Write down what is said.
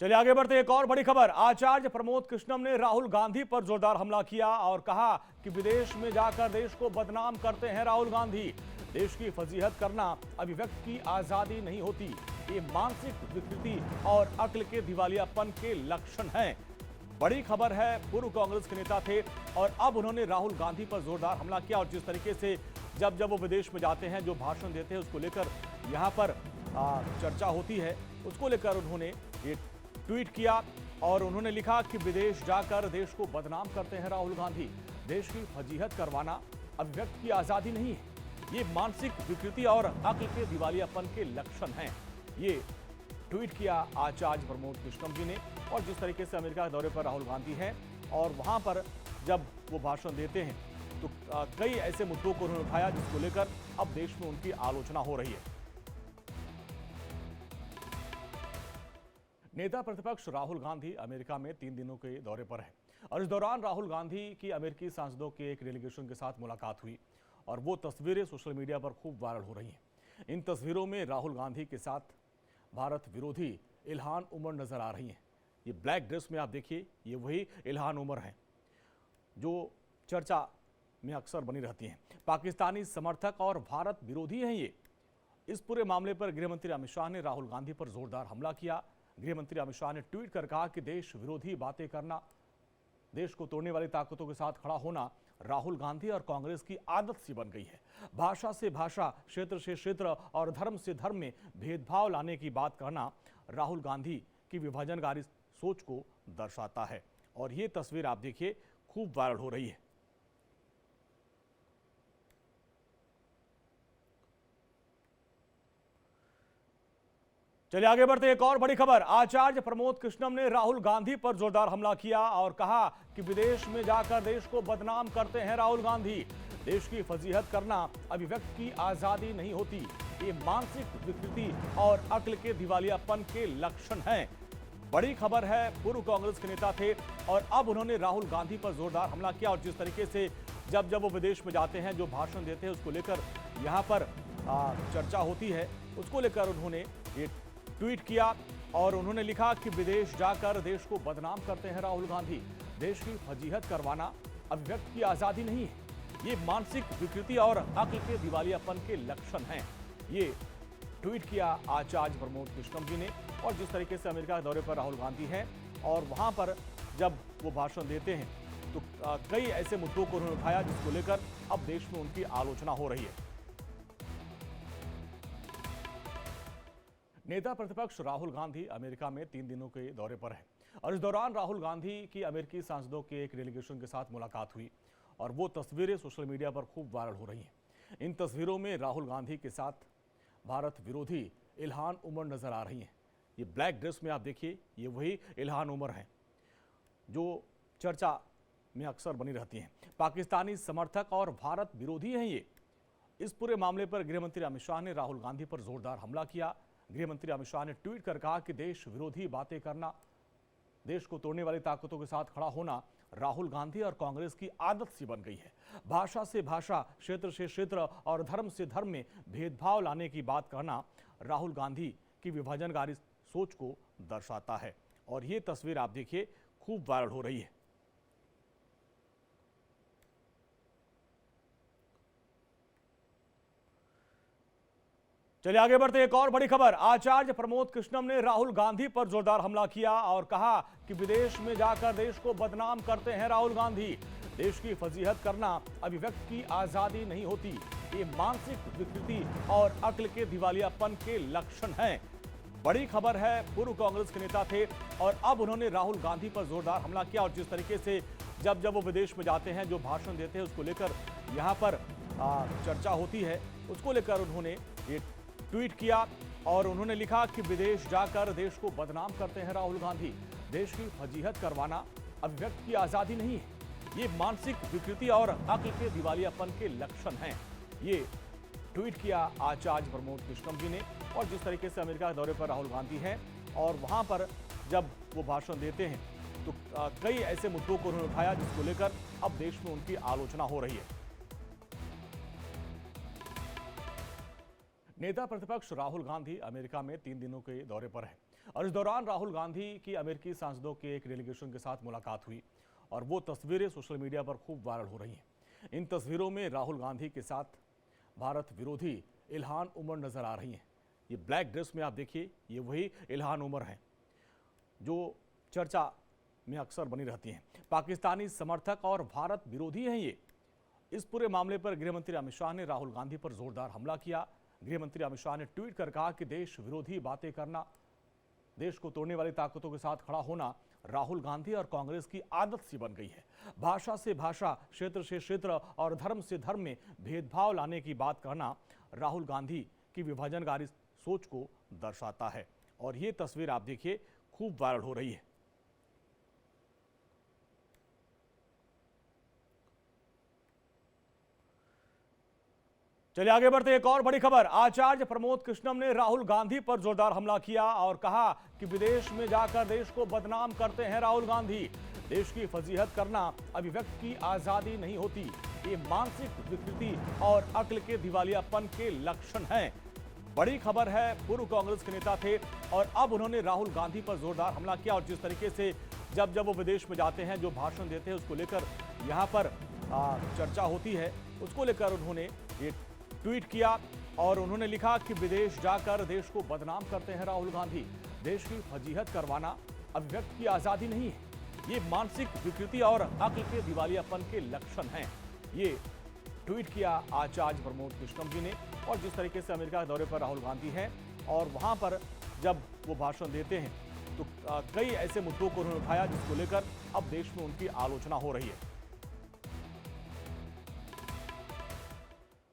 चलिए आगे बढ़ते एक और बड़ी खबर। आचार्य प्रमोद कृष्णम ने राहुल गांधी पर जोरदार हमला किया और कहा कि विदेश में जाकर देश को बदनाम करते हैं राहुल गांधी। देश की फजीहत करना अभिव्यक्ति की आजादी नहीं होती, ये मानसिक विकृति और अक्ल के दिवालियापन के लक्षण हैं। बड़ी खबर है, पूर्व कांग्रेस के नेता थे और अब उन्होंने राहुल गांधी पर जोरदार हमला किया और जिस तरीके से जब वो विदेश में जाते हैं, जो भाषण देते हैं, उसको लेकर यहाँ पर चर्चा होती है, उसको लेकर उन्होंने ये ट्वीट किया और उन्होंने लिखा कि विदेश जाकर देश को बदनाम करते हैं राहुल गांधी। देश की फजीहत करवाना अभिव्यक्ति की आजादी नहीं है, ये मानसिक विकृति और अक्ल के दिवालियापन के लक्षण हैं। ये ट्वीट किया आचार्य प्रमोद कृष्णम जी ने। और जिस तरीके से अमेरिका के दौरे पर राहुल गांधी हैं और वहां पर जब वो भाषण देते हैं तो कई ऐसे मुद्दों को उन्होंने उठाया जिसको लेकर अब देश में उनकी आलोचना हो रही है। नेता प्रतिपक्ष राहुल गांधी अमेरिका में 3 दिनों के दौरे पर हैं और इस दौरान राहुल गांधी की अमेरिकी सांसदों के एक डेलीगेशन के साथ मुलाकात हुई और वो तस्वीरें सोशल मीडिया पर खूब वायरल हो रही हैं। इन तस्वीरों में राहुल गांधी के साथ भारत विरोधी इल्हान उमर नजर आ रही हैं। ये ब्लैक ड्रेस में आप देखिए, ये वही इल्हान उमर हैं जो चर्चा में अक्सर बनी रहती हैं। पाकिस्तानी समर्थक और भारत विरोधी हैं ये। इस पूरे मामले पर गृहमंत्री अमित शाह ने राहुल गांधी पर जोरदार हमला किया। गृहमंत्री अमित शाह ने ट्वीट कर कहा कि देश विरोधी बातें करना, देश को तोड़ने वाली ताकतों के साथ खड़ा होना राहुल गांधी और कांग्रेस की आदत सी बन गई है। भाषा से भाषा, क्षेत्र से क्षेत्र और धर्म से धर्म में भेदभाव लाने की बात करना राहुल गांधी की विभाजनकारी सोच को दर्शाता है। और ये तस्वीर आप देखिए, खूब वायरल हो रही है। चलिए आगे बढ़ते एक और बड़ी खबर। आचार्य प्रमोद कृष्णम ने राहुल गांधी पर जोरदार हमला किया और कहा कि विदेश में जाकर देश को बदनाम करते हैं राहुल गांधी। देश की फजीहत करना अभिव्यक्ति की आजादी नहीं होती, ये मानसिक विकृति और अक्ल के दिवालियापन के लक्षण हैं। बड़ी खबर है, पूर्व कांग्रेस के नेता थे और अब उन्होंने राहुल गांधी पर जोरदार हमला किया और जिस तरीके से जब वो विदेश में जाते हैं, जो भाषण देते हैं, उसको लेकर यहाँ पर चर्चा होती है, उसको लेकर उन्होंने ये ट्वीट किया और उन्होंने लिखा कि विदेश जाकर देश को बदनाम करते हैं राहुल गांधी। देश की फजीहत करवाना अभिव्यक्ति की आजादी नहीं है, ये मानसिक विकृति और अक्ल के दिवालियापन के लक्षण हैं। ये ट्वीट किया आचार्य प्रमोद कृष्णम जी ने। और जिस तरीके से अमेरिका के दौरे पर राहुल गांधी हैं और वहां पर जब वो भाषण देते हैं तो कई ऐसे मुद्दों को उन्होंने उठाया जिसको लेकर अब देश में उनकी आलोचना हो रही है। नेता प्रतिपक्ष राहुल गांधी अमेरिका में 3 दिनों के दौरे पर हैं और इस दौरान राहुल गांधी की अमेरिकी सांसदों के एक डेलीगेशन के साथ मुलाकात हुई और वो तस्वीरें सोशल मीडिया पर खूब वायरल हो रही हैं। इन तस्वीरों में राहुल गांधी के साथ भारत विरोधी इल्हान उमर नजर आ रही हैं। ये ब्लैक ड्रेस में आप देखिए, ये वही इल्हान उमर हैं जो चर्चा में अक्सर बनी रहती हैं। पाकिस्तानी समर्थक और भारत विरोधी हैं ये। इस पूरे मामले पर गृहमंत्री अमित शाह ने राहुल गांधी पर जोरदार हमला किया। गृहमंत्री अमित शाह ने ट्वीट कर कहा कि देश विरोधी बातें करना, देश को तोड़ने वाली ताकतों के साथ खड़ा होना राहुल गांधी और कांग्रेस की आदत सी बन गई है। भाषा से भाषा, क्षेत्र से क्षेत्र और धर्म से धर्म में भेदभाव लाने की बात करना राहुल गांधी की विभाजनकारी सोच को दर्शाता है। और ये तस्वीर आप देखिए, खूब वायरल हो रही है। चलिए आगे बढ़ते एक और बड़ी खबर। आचार्य प्रमोद कृष्णम ने राहुल गांधी पर जोरदार हमला किया और कहा कि विदेश में जाकर देश को बदनाम करते हैं राहुल गांधी। देश की फजीहत करना अभिव्यक्ति की आजादी नहीं होती, ये मानसिक विकृति और अक्ल के दिवालियापन के लक्षण हैं। बड़ी खबर है, पूर्व कांग्रेस के नेता थे और अब उन्होंने राहुल गांधी पर जोरदार हमला किया और जिस तरीके से जब वो विदेश में जाते हैं, जो भाषण देते हैं, उसको लेकर यहाँ पर चर्चा होती है, उसको लेकर उन्होंने ये ट्वीट किया और उन्होंने लिखा कि विदेश जाकर देश को बदनाम करते हैं राहुल गांधी। देश की फजीहत करवाना अभिव्यक्ति की आजादी नहीं है, ये मानसिक विकृति और अक्ल के दिवालियापन के लक्षण हैं। ये ट्वीट किया आचार्य प्रमोद कृष्णम जी ने। और जिस तरीके से अमेरिका के दौरे पर राहुल गांधी हैं और वहां पर जब वो भाषण देते हैं तो कई ऐसे मुद्दों को उन्होंने उठाया जिसको लेकर अब देश में उनकी आलोचना हो रही है। नेता प्रतिपक्ष राहुल गांधी अमेरिका में 3 दिनों के दौरे पर हैं और इस दौरान राहुल गांधी की अमेरिकी सांसदों के एक डेलीगेशन के साथ मुलाकात हुई और वो तस्वीरें सोशल मीडिया पर खूब वायरल हो रही हैं। इन तस्वीरों में राहुल गांधी के साथ भारत विरोधी इल्हान उमर नजर आ रही हैं। ये ब्लैक ड्रेस में आप देखिए, ये वही इल्हान उमर हैं जो चर्चा में अक्सर बनी रहती हैं। पाकिस्तानी समर्थक और भारत विरोधी हैं ये। इस पूरे मामले पर गृहमंत्री अमित शाह ने राहुल गांधी पर जोरदार हमला किया। गृहमंत्री अमित शाह ने ट्वीट कर कहा कि देश विरोधी बातें करना, देश को तोड़ने वाली ताकतों के साथ खड़ा होना राहुल गांधी और कांग्रेस की आदत सी बन गई है। भाषा से भाषा, क्षेत्र से क्षेत्र और धर्म से धर्म में भेदभाव लाने की बात करना राहुल गांधी की विभाजनकारी सोच को दर्शाता है। और ये तस्वीर आप देखिए खूब वायरल हो रही है। चलिए आगे बढ़ते हैं। एक और बड़ी खबर, आचार्य प्रमोद कृष्णम ने राहुल गांधी पर जोरदार हमला किया और कहा कि विदेश में जाकर देश को बदनाम करते हैं राहुल गांधी। देश की फजीहत करना अभिव्यक्ति की आजादी नहीं होती, ये मानसिक विकृति और अक्ल के दिवालियापन के लक्षण हैं। बड़ी खबर है, पूर्व कांग्रेस के नेता थे और अब उन्होंने राहुल गांधी पर जोरदार हमला किया और जिस तरीके से जब वो विदेश में जाते हैं, जो भाषण देते हैं, उसको लेकर यहाँ पर चर्चा होती है, उसको लेकर उन्होंने ये ट्वीट किया और उन्होंने लिखा कि विदेश जाकर देश को बदनाम करते हैं राहुल गांधी। देश की फजीहत करवाना अभिव्यक्ति की आजादी नहीं है, ये मानसिक विकृति और अक्ल के दिवालियापन के लक्षण हैं। ये ट्वीट किया आचार्य प्रमोद कृष्णम जी ने। और जिस तरीके से अमेरिका के दौरे पर राहुल गांधी हैं और वहां पर जब वो भाषण देते हैं तो कई ऐसे मुद्दों को उन्होंने उठाया जिसको लेकर अब देश में उनकी आलोचना हो रही है।